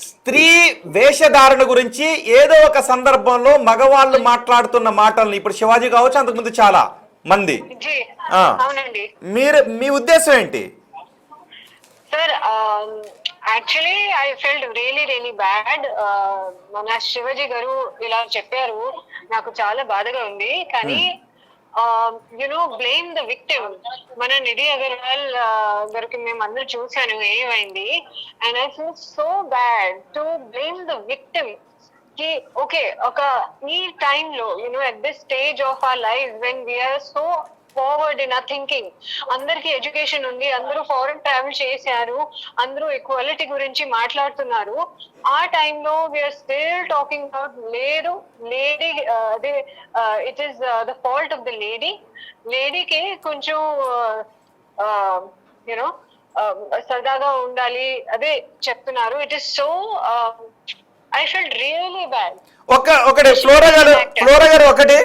స్త్రీ వేషధారణ గురించి ఏదో ఒక సందర్భంలో మగవాళ్ళు మాట్లాడుతున్న మాటల్ని ఇప్పుడు శివాజీ కావచ్చు, అంతకుముందు చాలా మంది, మీరు మీ ఉద్దేశం ఏంటి sir? Actually I felt really bad. మన శివాజీ గారు ఇలా చెప్పారు, నాకు చాలా బాధగా ఉంది. కానీ బ్లేమ్ ద విక్టిమ్. మన నిధి అగర్వాల్ గారికి మేము అందరూ చూసాను ఏమైంది. And I feel so bad to blame the victim. కి ఓకే, ఒక ఈ టైంలో at this stage of our life when we are so forward in our thinking, అందరికి ఎడ్యుకేషన్ ఉంది, అందరూ ఫారెన్ ట్రావెల్ చేశారు, అందరూ ఈక్వాలిటీ గురించి మాట్లాడుతున్నారు. ఆ టైంలో వీఆర్ స్టిల్ టాకింగ్ అబౌట్ లేదు లేడీ, అదే it is the fault of the లేడీకి కొంచెం యూనో సరదాగా ఉండాలి అదే చెప్తున్నారు. It is so I felt really bad. ఒకటి ఫ్లోరా గారు ఒకటి,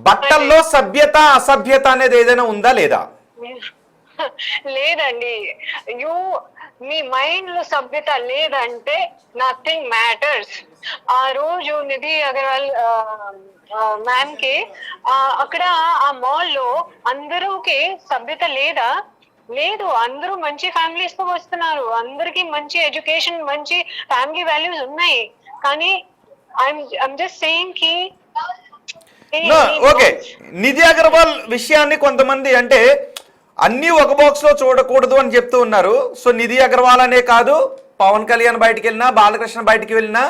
బట్టల్లో సభ్యత అసభ్యత అనేది ఏదైనా ఉందా లేదా? లేదండి. మీ మైండ్ లో సభ్యత లేదంటే నథింగ్ మ్యాటర్స్. ఆ రోజు నిధి అగర్వాల్ మ్యామ్ కి అక్కడ ఆ మాల్ లో అందరూకి సభ్యత లేదా? లేదు. అందరూ మంచి ఫ్యామిలీస్ తో వస్తున్నారు, అందరికి మంచి ఎడ్యుకేషన్, మంచి ఫ్యామిలీ వాల్యూస్ ఉన్నాయి. కానీ ఐఎమ్ జస్ట్ సేయింగ్ కి ఓకే, నిధి అగర్వాల్ విషయాన్ని కొంతమంది అంటే అన్ని ఒక బాక్స్ లో చూడకూడదు అని చెప్తూ ఉన్నారు. సో నిధి అగర్వాల్ అనే కాదు, పవన్ కళ్యాణ్ బయటికి వెళ్ళినా, బాలకృష్ణ బయటికి వెళ్ళినా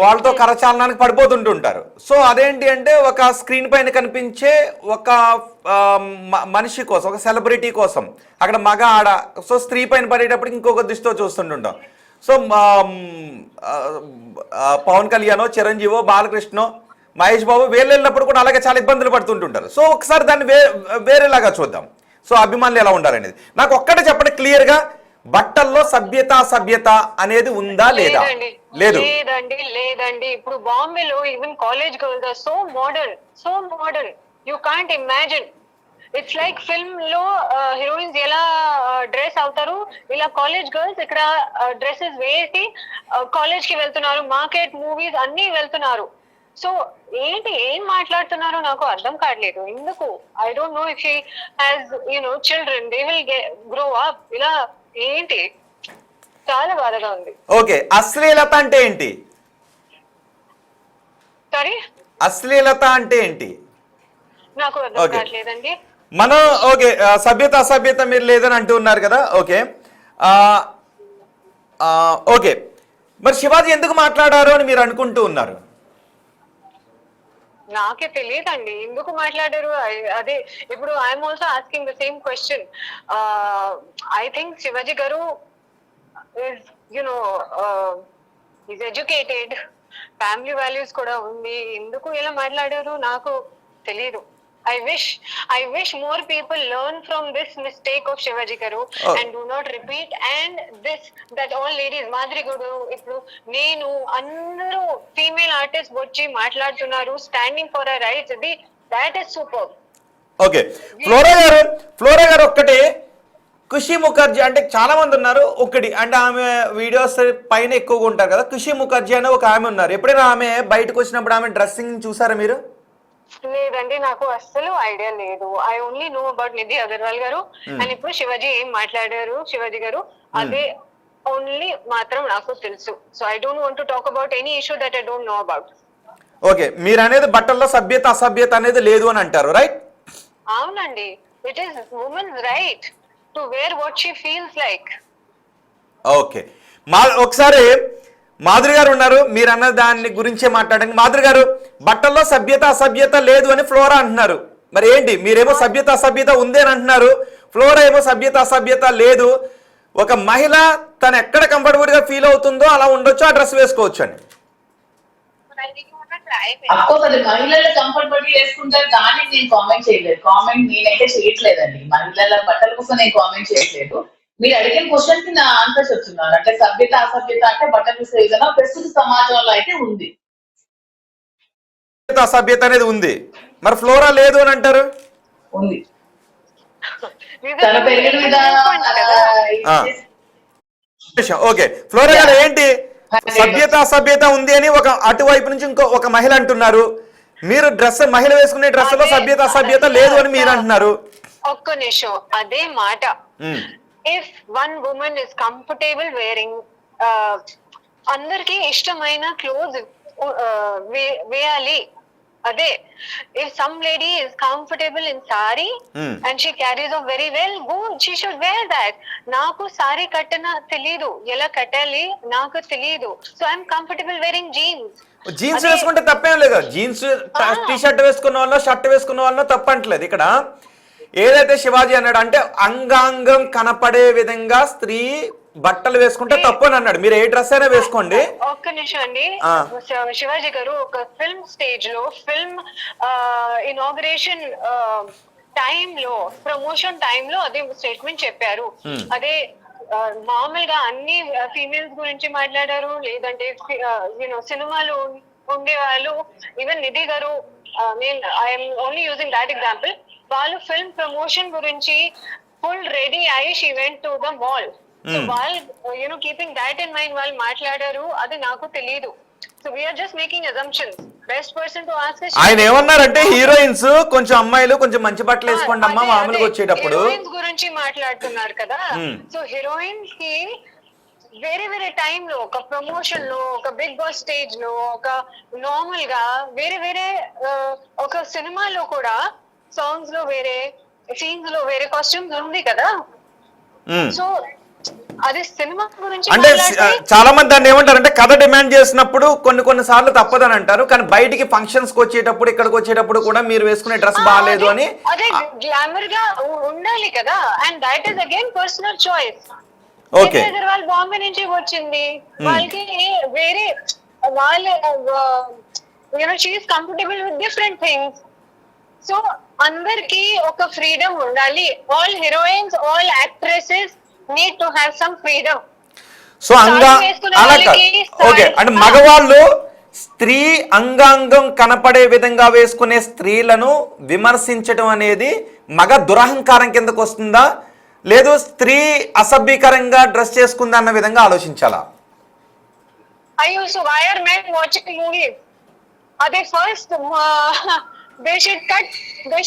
వాళ్ళతో కరచాలనానికి పడిపోతుంటుంటారు. సో అదేంటి అంటే ఒక స్క్రీన్ పైన కనిపించే ఒక మనిషి కోసం, ఒక సెలబ్రిటీ కోసం అక్కడ మగ ఆడ, సో స్త్రీ పైన పడేటప్పటికి ఇంకొక దృష్టితో చూస్తుంటుంటాం. సో పవన్ కళ్యాణో, చిరంజీవో, బాలకృష్ణో, మహేష్ బాబు వీళ్ళు వెళ్ళినప్పుడు కూడా అలాగే చాలా ఇబ్బందులు పడుతుంటుంటారు. సో ఒకసారి దాన్ని వేరేలాగా చూద్దాం. సో అభిమానులు ఎలా ఉండాలనేది నాకు ఒక్కటే చెప్పండి క్లియర్ గా, బట్టల్లో సభ్యత అసభ్యత అనేది ఉందా లేదా? లేదండి. ఇప్పుడు బాంబేలో even college girls are so modern you can't imagine. It's like film లో హీరోయిన్స్ ఎలా డ్రెస్ అవుతారు, ఇలా కాలేజ్ గర్ల్స్ ఇక్కడ డ్రెస్సెస్ వేసి కాలేజ్ కి వెళ్తున్నారు, మార్కెట్, మూవీస్ అన్ని వెళ్తున్నారు. సో ఏం మాట్లాడుతున్నారో నాకు అర్థం కావట్లేదు. ఎందుకు? I don't know if she has children, they will grow up. ఇలా ఏంటి? చాలా బాధగా ఉంది. ఓకే, అశ్లీలత అంటే ఏంటి? సారీ, అశ్లీలత అంటే ఏంటి? నాకు అర్థం కావట్లేదండి. మనం ఓకే, సభ్యత అసభ్యత మీరు లేదని అంటూ ఉన్నారు కదా. ఓకే ఓకే, మరి శివాజీ ఎందుకు మాట్లాడారు అని మీరు అనుకుంటూ ఉన్నారు? నాకే తెలియదండి ఎందుకు మాట్లాడారు. అదే ఇప్పుడు I'm also asking the same question. I think Shivaji గారు ఈజ్ ఎడ్యుకేటెడ్, ఫ్యామిలీ వాల్యూస్ కూడా ఉంది. ఎందుకు ఇలా మాట్లాడారు నాకు తెలియదు. I wish more people learn from this mistake of Shivaji Garu and do not repeat. And that all ladies, Madhuri Garu, ఇప్పుడు నేను అందరూ ఫీమేల్ ఆర్టిస్ట్ వచ్చి మాట్లాడుతున్నారు, standing for hour rights, that is super. Okay, flora గారు ఒక్కటే, ఖుషి ముఖర్జీ అంటే చాలా మంది ఉన్నారు. ఒకటి అంటే ఆమె వీడియోస్ పైన ఎక్కువగా ఉంటారు కదా, ఖుషి ముఖర్జీ అనే ఒక ఆమె ఉన్నారు. ఎప్పుడైనా ఆమె బయటకు వచ్చినప్పుడు ఆమె డ్రెస్సింగ్ చూసారా మీరు? లేదండి, నాకు అస్సలు ఐడియా లేదు. I only know about Nidhi Agarwal గారు. అండ్ ఇప్పుడు శివాజీ ఏం మాట్లాడారు శివాజీ గారు, అదే ఓన్లీ మాత్రం నాకు తెలుసు. So I don't want to talk about any issue that I don't know about. Okay, మీరు అనేది బట్టల్లో సభ్యత అసభ్యత అనేది లేదు అని అంటారు, రైట్? అవునండి, it is women's right to wear what she feels like. Okay, ఒకసారి మాధురి గారు ఉన్నారు, మీరు అన్న దాని గురించే మాట్లాడండి. మాధురి గారు, బట్టల్లో సభ్యత అసభ్యత లేదు అని ఫ్లోరా అంటున్నారు, మరి ఏంటి? మీరేమో సభ్యత అసభ్యత ఉంది అని అంటున్నారు, ఫ్లోరా ఏమో సభ్యత అసభ్యత లేదు. ఒక మహిళ తను ఎక్కడ కంఫర్టబుల్ గా ఫీల్ అవుతుందో అలా ఉండొచ్చు, ఆ డ్రెస్ వేసుకోవచ్చు అని. అది మహిళలు కంఫర్టబుల్ వేసుకుంటారు, దాన్ని నేను కామెంట్ చేయలేదు. కామెంట్ నేనైతే చేయట్లేదండి, మహిళల బట్టల కోసం నేను కామెంట్ చేయట్లేదు. మీరు అడిగిన క్వశ్చన్ కి నా ఆన్సర్ చెప్తున్నాను. అంటే సభ్యత అసభ్యత అంటే బట్టల విషయంలో ప్రస్తుత సమాజంలో అయితే ఉంది, అసభ్యత అనేది ఉంది. మరి ఫ్లోరా లేదు అని అంటారు? ఉంది. తన పెరిగిన విధానం ఓకే ఫ్లోరా గారు ఏంటి సభ్యత అసభ్యత ఉంది అని ఒక అటువైపు నుంచి ఇంకో ఒక మహిళ అంటున్నారు, మీరు మహిళ వేసుకునే డ్రెస్ లో సభ్యత అసభ్యత లేదు అని మీరు అంటున్నారు. ఒక్క నిమిషం, అదే మాట. If one women is comfortable wearing, అందరికి ఇష్టమైన క్లోజ్ వేయాలి. అదే if some lady is comfortable in sari and she carries on very well, good, she should wear that. నాకు సారీ కట్టన తెలీదు, ఎలా కట్టాలి నాకు తెలీదు, so I'm comfortable wearing jeans. Jeans వేసుకుంటే తప్పేం లేదు, జీన్స్ టీ షర్ట్ వేసుకున్న వాళ్ళు షర్ట్ వేసుకున్న వాళ్ళు తప్పంటలేదు. ఇక్కడ ఏదైతే శివాజీ అన్నాడు అంటే అంగాంగం కనపడే విధంగా స్త్రీ బట్టలు వేసుకుంటే తప్పు అని అన్నాడు. మీరు ఏ డ్రెస్ అయినా వేసుకోండి. ఒక్క నిమిషం అండి, శివాజీ గారు ఒక ఫిల్మ్ స్టేజ్ లో ఫిల్మ్ ఇనాగరేషన్ టైంలో, ప్రమోషన్ టైంలో అదే స్టేట్మెంట్ చెప్పారు. అదే మామూలుగా అన్ని ఫీమేల్స్ గురించి మాట్లాడారు, లేదంటే సినిమాలు ఉండే వాళ్ళు, even Nidhi garu, I'm only using that example, వాళ్ళు ఫిల్మ్ ప్రమోషన్ గురించి ఫుల్ రెడీ అయ్యి she went to the mall. So వాళ్ళు కీపింగ్ దాట్ ఇన్ మైండ్ వాళ్ళు మాట్లాడారు, అది నాకు తెలియదు. So we are just making assumptions. Best person to ask ఆయన ఏమన్నారంటే హీరోయిన్స్ కొంచెం అమ్మాయిలు కొంచెం మంచి బట్టలు వేసుకోండి అమ్మా మామూలుగా వచ్చేటప్పుడు హీరోయిన్స్ గురించి మాట్లాడుతున్నారు కదా. సో హీరోయిన్స్ కి వేరే వేరే టైమ్ లో, ఒక ప్రమోషన్ లో, ఒక బిగ్ బాస్ స్టేజ్ లో, ఒక నార్మల్ గా వేరే వేరే, ఒక సినిమాలో కూడా సాంగ్స్ లో వేరే, సీన్స్ లో వేరే కాస్ట్యూమ్స్ ఉంది కదా. సో అది సినిమా గురించి అంటే చాలా మంది దాన్ని ఏమంటారంటే కథ డిమాండ్ చేసినప్పుడు కొన్ని సార్లు తప్పదని అంటారు, కానీ బయటికి ఫంక్షన్స్ కి వచ్చేటప్పుడు ఇక్కడికి వచ్చేటప్పుడు కూడా మీరు వేసుకునే డ్రెస్ బాగాలేదు అని. అదే గ్లామర్ గా ఉండాలి కదా, and that is again personal choice. Okay, వాళ్ళు బాంబే నుంచి వచ్చింది, వాళ్ళకి వేరే, వాళ్ళు she is comfortable with different things. So అందరికి ఒక ఫ్రీడమ్ ఉండాలి. All heroines, all actresses need to have some freedom. So okay, అంటే మగవాళ్ళు స్త్రీ అంగాంగం కనపడే విధంగా వేసుకునే స్త్రీలను విమర్శించడం అనేది మగ దురహంకారం కిందకు వస్తుందా, లేదు స్త్రీ అసభ్యకరంగా డ్రెస్ చేసుకుందా అన్న విధంగా ఆలోచించాలా? అయ్యో, so why are men watching movies? అదే first they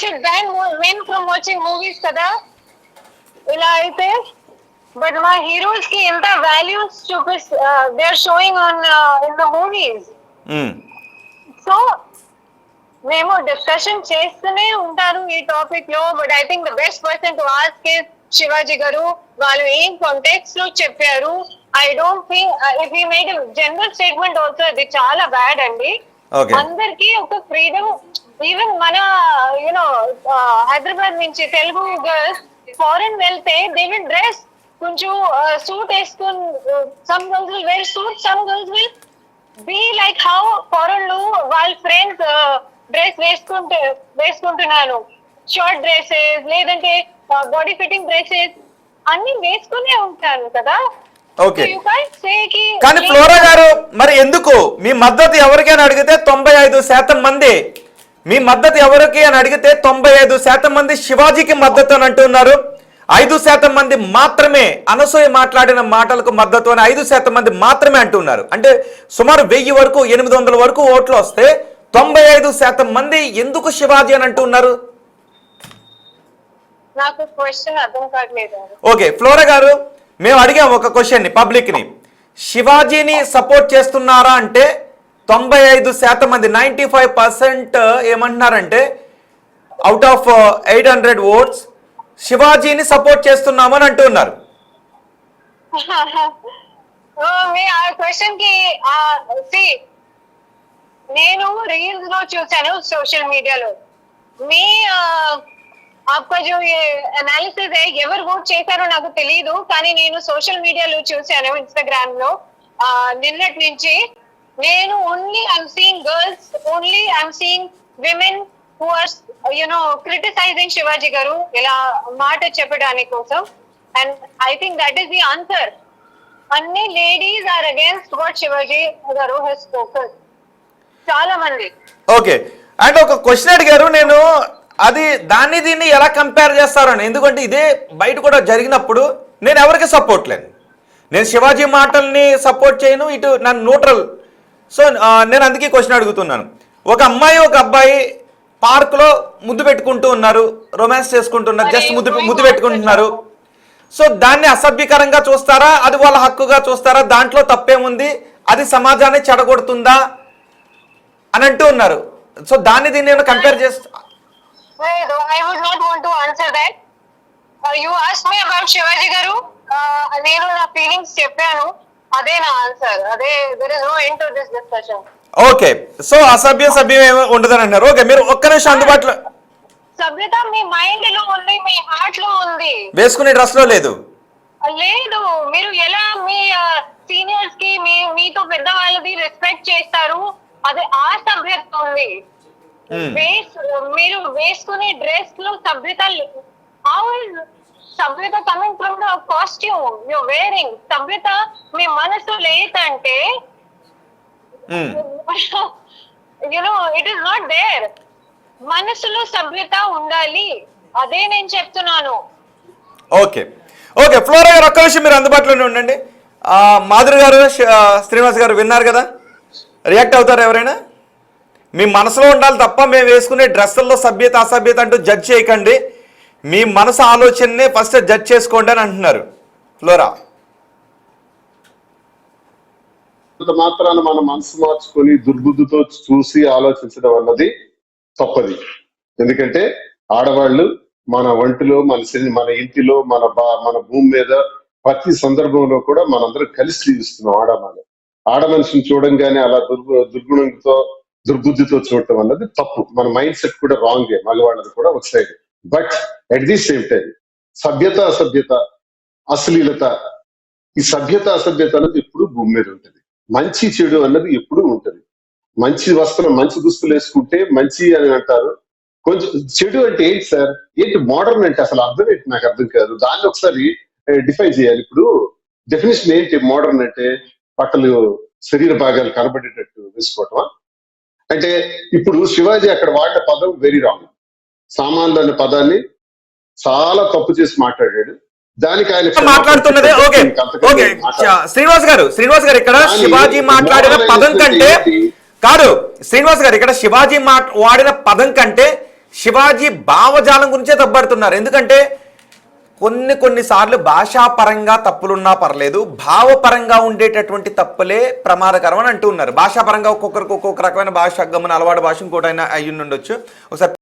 should ban men from watching movies కదా. ఇలా అయితే బట్ మా హీరోస్ కి ఎంత values they are showing on in the movies. So మేము డిస్కషన్ చేస్తూనే ఉంటారు ఈ టాపిక్ లో, but I think the best person to ask is Shivaji garu. వాళ్ళు ఏం కాంటెక్స్ట్ లో చెప్పారు, I don't think if he made general statement also, అది చాలా బ్యాడ్ అండి. అందరికి ఒక ఫ్రీడమ్, ఈవెన్ మన హైదరాబాద్ నుంచి తెలుగు గర్ల్స్ ఫారెన్ వెళ్తే దే విల్ డ్రెస్ కొంచెం సూట్ వేసుకుని, some girls will wear suit, some girls will be like how foreign లో వాళ్ళ ఫ్రెండ్స్ డ్రెస్ వేసుకుంటున్నాను, షార్ట్ డ్రెస్సెస్ లేదంటే బాడీ ఫిట్టింగ్ డ్రెస్సెస్ అన్ని వేసుకునే ఉంటారు కదా. ఓకే, కానీ ఫ్లోరా గారు మరి ఎందుకు మీ మద్దతు ఎవరికైనా అడిగితే 95% మంది మీ మద్దతు ఎవరికి అని అడిగితే 95% మంది శివాజీకి మద్దతు అని అంటున్నారు. 5% మంది మాత్రమే అనసూయ మాట్లాడిన మాటలకు మద్దతు అని 5% మంది మాత్రమే అంటున్నారు. అంటే సుమారు 1000 వరకు 800 వరకు ఓట్లు వస్తే 95% మంది ఎందుకు శివాజీ అని అంటున్నారు? నాకు క్వశ్చన్ అర్థం కావట్లేదు. ఓకే ఫ్లోరా గారు, మేము అడిగాం ఒక క్వశ్చన్ ని పబ్లిక్ ని, శివాజీని సపోర్ట్ చేస్తున్నారా అంటే 95% మంది 95% ఏమంటున్నారంటే అవుట్ ఆఫ్ 800 ఓట్స్ శివాజీని సపోర్ట్ చేస్తున్నామని అంటున్నారు. క్వశ్చన్ కి నేను రీల్స్ లో చూసాను, సోషల్ మీడియాలో మీ आपका जो ये एनालिसिस है ఎవరు ఓట్ చేశారో నాకు తెలియదు, కానీ నేను సోషల్ మీడియాలో చూసాను, ఇన్స్టాగ్రామ్ లో నిన్నటి నుంచి. నేను only I'm seeing girls, only I'm seeing women who are criticizing Shivaji గారు ఇలా మాట చెప్పడానికి కోసం. and I think that is the answer. అన్ని ladies are against what Shivaji garu has spoken, చాలా మంది. ఓకే, అండ్ ఒక క్వశ్చన్ అడిగారు, నేను అది దాన్ని దీన్ని ఎలా కంపేర్ చేస్తారని, ఎందుకంటే ఇదే బయట కూడా జరిగినప్పుడు నేను ఎవరికి సపోర్ట్ లేను, నేను శివాజీ మాటల్ని సపోర్ట్ చేయను, ఇటు నన్ను న్యూట్రల్. సో నేను అందుకే క్వశ్చన్ అడుగుతున్నాను. ఒక అమ్మాయి ఒక అబ్బాయి పార్క్లో ముద్దు పెట్టుకుంటూ ఉన్నారు, రొమాన్స్ చేసుకుంటున్నారు, జస్ట్ ముద్దు పెట్టుకుంటున్నారు. సో దాన్ని అసభ్యకరంగా చూస్తారా, అది వాళ్ళ హక్కుగా చూస్తారా, దాంట్లో తప్పేముంది, అది సమాజాన్ని చెడగొడుతుందా అని అంటూ ఉన్నారు. సో దీన్ని నేను కంపేర్ చేస్తా. I would not want to answer that. You asked me about Shivaji garu. నేను నా ఫీలింగ్స్ చెప్పాను, అదే నా ఆన్సర్. అదే, there is no end to this discussion. Okay, so అసభ్యం ఏమి ఉండదని అంటున్నారు. ఓకే, మీరు ఒక్క నిమిషం అందుబాటులో. సభ్యత మీ మైండ్ లో ఉంది, మీ హార్ట్ లో ఉంది, వేసుకునే డ్రెస్ లో లేదు. లేదు. మీరు ఎలా మీ సీనియర్స్ కి మీతో పెద్ద వాళ్ళది రెస్పెక్ట్ చేస్తారు, అదే ఆ సభ్యత ఉంది. మీరు వేసుకునే డ్రెస్ లో సభ్యత, హౌ ఇస్ సభ్యత coming from the costume you wearing? సభ్యత మీ మనసు లేదంటే ఇట్ ఈస్ నాట్ దేర్. మనసులో సభ్యత ఉండాలి, అదే నేను చెప్తున్నాను. ఓకే ఓకే, ఫ్లోరా గారు ఒక్క విషయం మీరు అందుబాటులోనే ఉండండి. మాధురి గారు, శ్రీనివాస్ గారు విన్నారు కదా, రియాక్ట్ అవుతారు ఎవరైనా? మీ మనసులో ఉండాలి తప్ప మేము వేసుకునే డ్రెస్సుల్లో సభ్యత అసభ్యత అంటూ జడ్జ్ చేయకండి, మీ మనసు ఆలోచననే ఫస్ట్ జడ్జ్ చేసుకోండి అని అంటున్నారు ఫ్లోరా. మాత్రాన మన మనసు మార్చుకొని దుర్బుద్ధితో చూసి ఆలోచించడం అన్నది తప్పది. ఎందుకంటే ఆడవాళ్ళు మన ఒంటిలో, మన ఇంటిలో, మన భూమి మీద ప్రతి సందర్భంలో కూడా మనందరం కలిసి జీవిస్తున్నాం. ఆడ మనిషిని చూడంగానే అలా దుర్గుణంతో దుర్బుద్ధితో చూడటం అన్నది తప్పు. మన మైండ్ సెట్ కూడా రాంగ్, మగవాళ్ళది కూడా ఒక side. But at the same time సభ్యత అసభ్యత, అశ్లీలత, ఈ సభ్యత అసభ్యత అన్నది ఎప్పుడు భూమి మీద ఉంటుంది. మంచి చెడు అన్నది ఎప్పుడు ఉంటుంది. మంచి వస్త్రం, మంచి దుస్తులు వేసుకుంటే మంచి అని అంటారు. కొంచెం చెడు అంటే ఏంటి సార్, ఏంటి మోడర్న్ అంటే అసలు అర్థం ఏంటి నాకు అర్థం కాదు. దాన్ని ఒకసారి డిఫైన్ చేయాలి. ఇప్పుడు డెఫినేషన్ ఏంటి మోడర్న్ అంటే? బట్టలు, శరీర భాగాలు కనబడేటట్టు వేసుకోవటమా? అంటే ఇప్పుడు శివాజీ అక్కడ వాడిన పదం వెరీ రాంగ్. సామాన్లు అనే పదాన్ని చాలా తప్పు చేసి మాట్లాడాడు. దానికి ఆయన మాట్లాడుతున్నదే. ఓకే ఓకే, శ్రీనివాస్ గారు ఇక్కడ శివాజీ మాట్లాడిన పదం కంటే కాదు, శ్రీనివాస్ గారు ఇక్కడ శివాజీ వాడిన పదం కంటే శివాజీ భావజాలం గురించే తప్పబడుతున్నారు. ఎందుకంటే కొన్నిసార్లు భాషాపరంగా తప్పులున్నా పర్లేదు, భావపరంగా ఉండేటటువంటి తప్పులే ప్రమాదకరం అని అంటూ ఉన్నారు. భాషాపరంగా ఒక్కొక్క రకమైన భాష గమన అలవాటు భాష ఇంకోటైనా అయ్యి ఉండొచ్చు. ఒకసారి